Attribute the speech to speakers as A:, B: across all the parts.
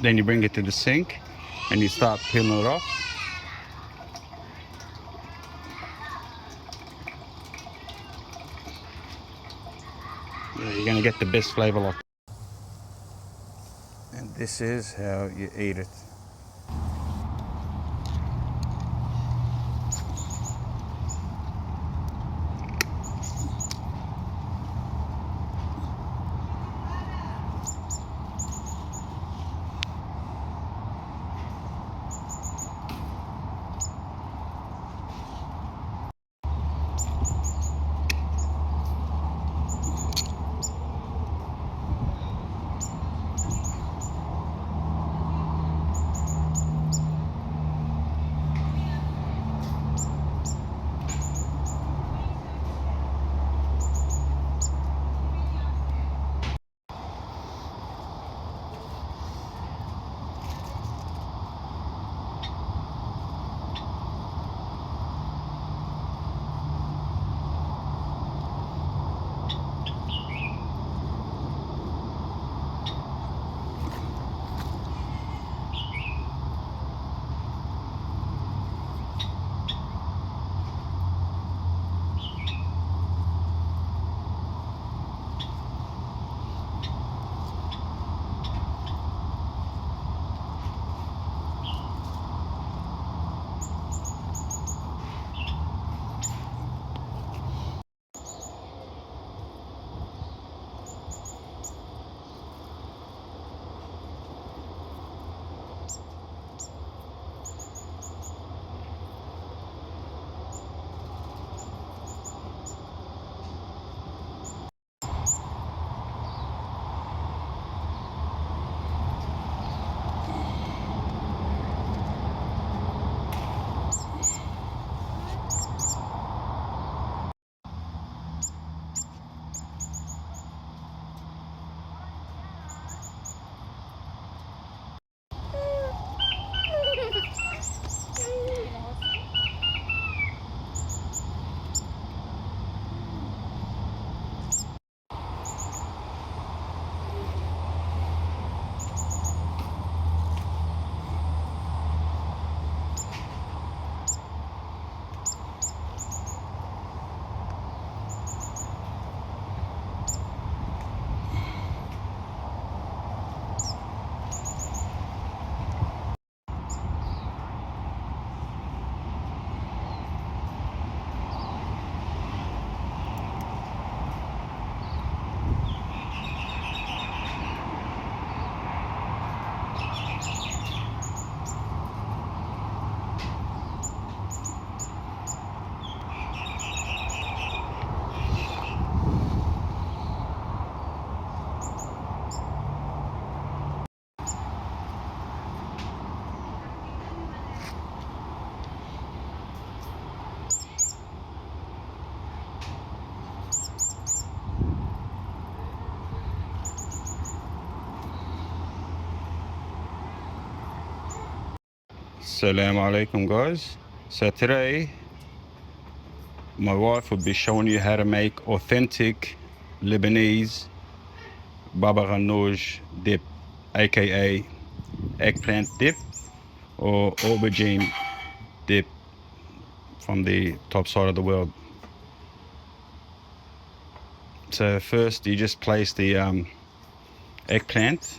A: Then you bring it to the sink and you start peeling it off. Yeah, you're gonna get the best flavor like that. And this is how you eat it. Assalamu alaikum guys. So today my wife will be showing you how to make authentic Lebanese Baba Ganoush dip, aka eggplant dip or aubergine dip from the top side of the world. So first you just place the eggplant.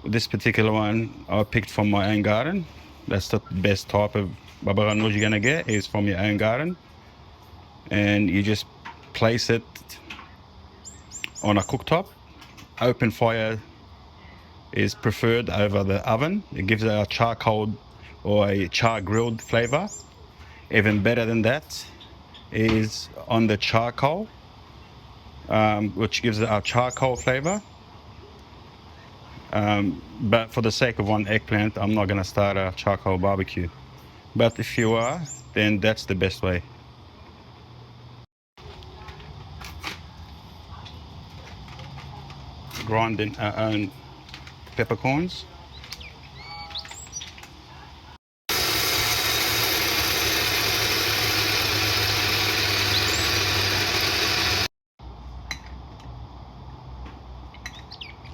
A: This particular one I picked from my own garden. That's the best type of Baba Ganoush you're gonna get is from your own garden. And you just place it on a cooktop. Open fire is preferred over the oven. It gives it a charcoal or a char-grilled flavor. Even better than that is on the charcoal, which gives it a charcoal flavor. But for the sake of one eggplant, I'm not gonna start a charcoal barbecue. But if you are, then that's the best way. Grinding our own peppercorns.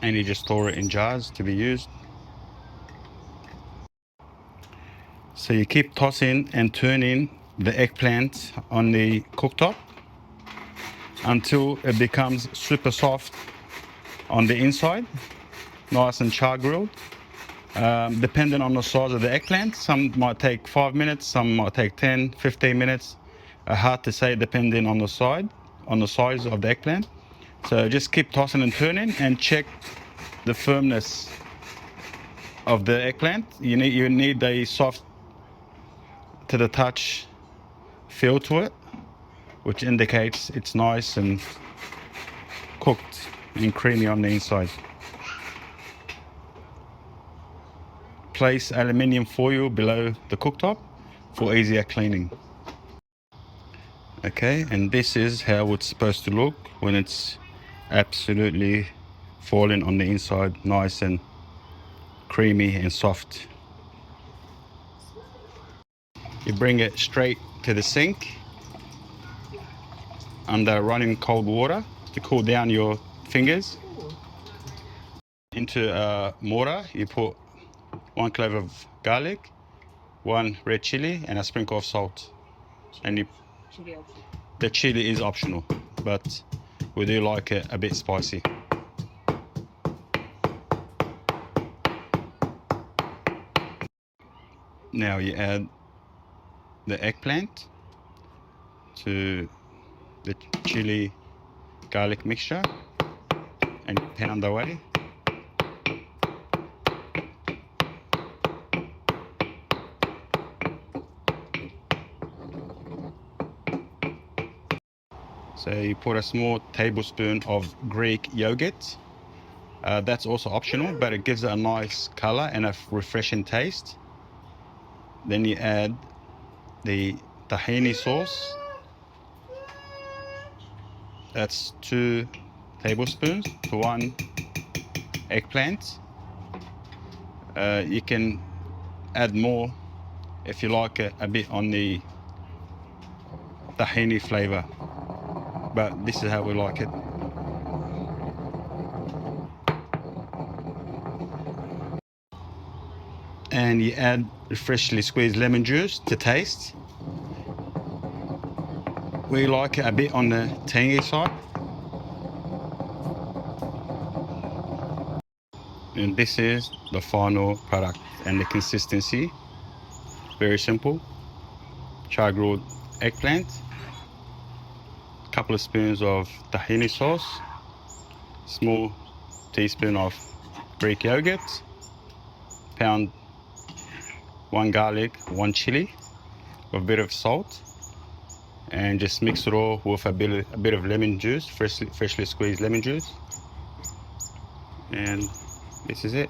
A: And you just store it in jars to be used. So you keep tossing and turning the eggplant on the cooktop until it becomes super soft on the inside, nice and char-grilled. Depending on the size of the eggplant, some might take 5 minutes, some might take 10, 15 minutes. Hard to say depending on the size of the eggplant. So just keep tossing and turning and check the firmness of the eggplant. You need a soft to the touch feel to it, which indicates it's nice and cooked and creamy on the inside. Place aluminium foil below the cooktop for easier cleaning. Okay, and this is how it's supposed to look when it's absolutely falling on the inside, nice and creamy and soft. You bring it straight to the sink under running cold water to cool down your fingers. Into a mortar, you put 1 clove of garlic, 1 red chili, and a sprinkle of salt. And the chili is optional, but we do like it a bit spicy. Now you add the eggplant to the chili garlic mixture and pound away. So you put a small tablespoon of Greek yogurt. That's also optional, but it gives it a nice color and a refreshing taste. Then you add the tahini sauce. That's 2 tablespoons to 1 eggplant. You can add more if you like it a bit on the tahini flavor, but this is how we like it. And you add freshly squeezed lemon juice to taste. We like it a bit on the tangy side. And this is the final product and the consistency. Very simple. Char-grilled eggplant, a couple of spoons of tahini sauce, small teaspoon of Greek yogurt, pound 1 garlic, 1 chili, a bit of salt, and just mix it all with a bit of lemon juice, freshly squeezed lemon juice. And this is it.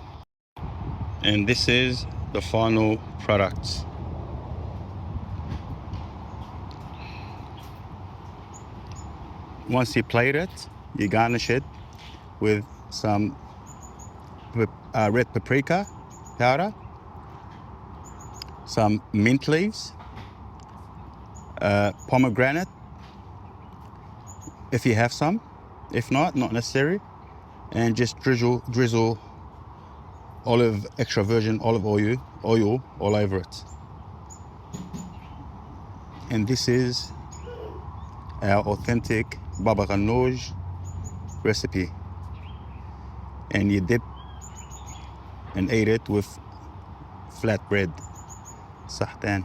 A: And this is the final product. Once you plate it, you garnish it with some red paprika powder, some mint leaves, pomegranate if you have some. If not necessary. And just drizzle extra virgin olive oil all over it. And this is our authentic Baba Ganoush recipe. And you dip and eat it with flat bread. Sahtan.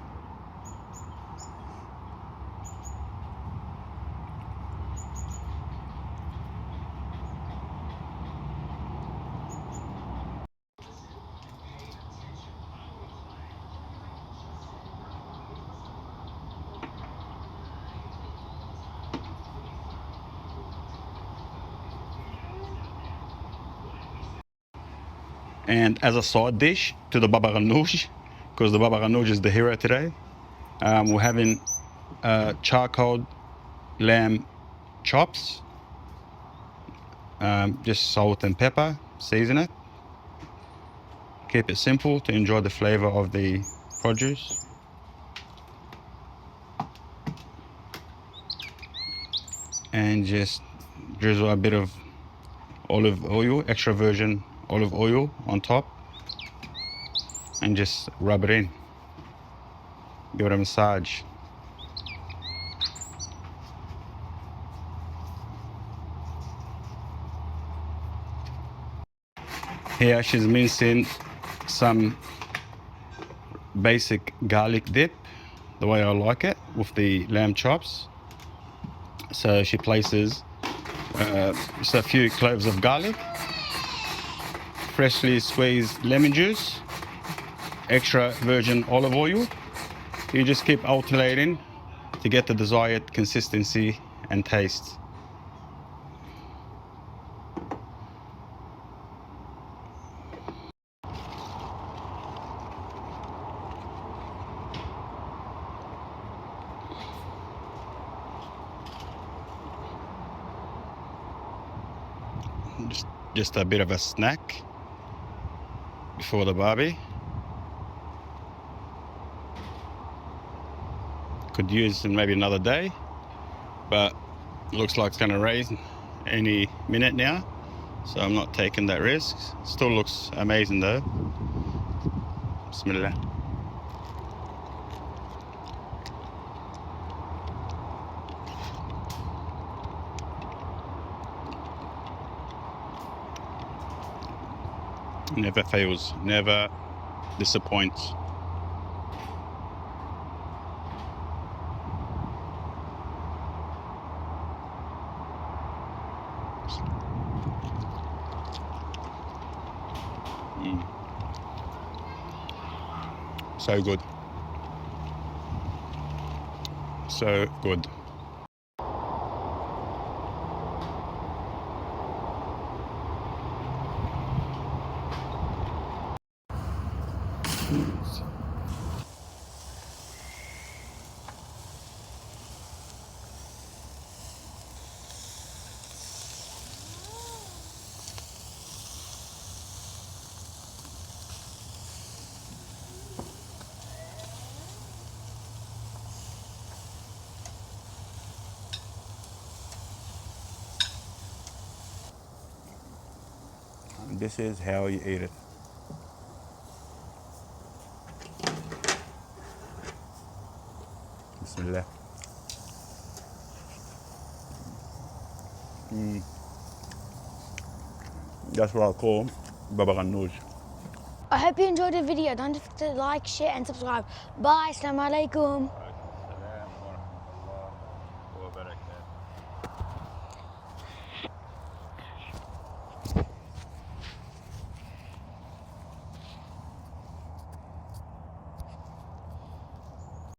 A: And as a side dish to the Baba Ganoush, because the Baba Ganoush is the hero today, we're having charcoal lamb chops. Just salt and pepper, season it. Keep it simple to enjoy the flavor of the produce. And just drizzle a bit of olive oil, extra virgin olive oil on top, and just rub it in. Give it a massage. Here she's mincing some basic garlic dip, the way I like it, with the lamb chops. So she places just a few cloves of garlic, freshly squeezed lemon juice, extra virgin olive oil. You just keep alternating to get the desired consistency and taste. Just a bit of a snack before the barbie. Could use maybe another day, but looks like it's going to rain any minute now, so I'm not taking that risk. Still looks amazing though. Bismillah. Never fails, never disappoints. So good. So good. This is how you eat it. Bismillah. That's what I call Baba Ganoush.
B: I hope you enjoyed the video. Don't forget to like, share and subscribe. Bye. Assalamu alaikum.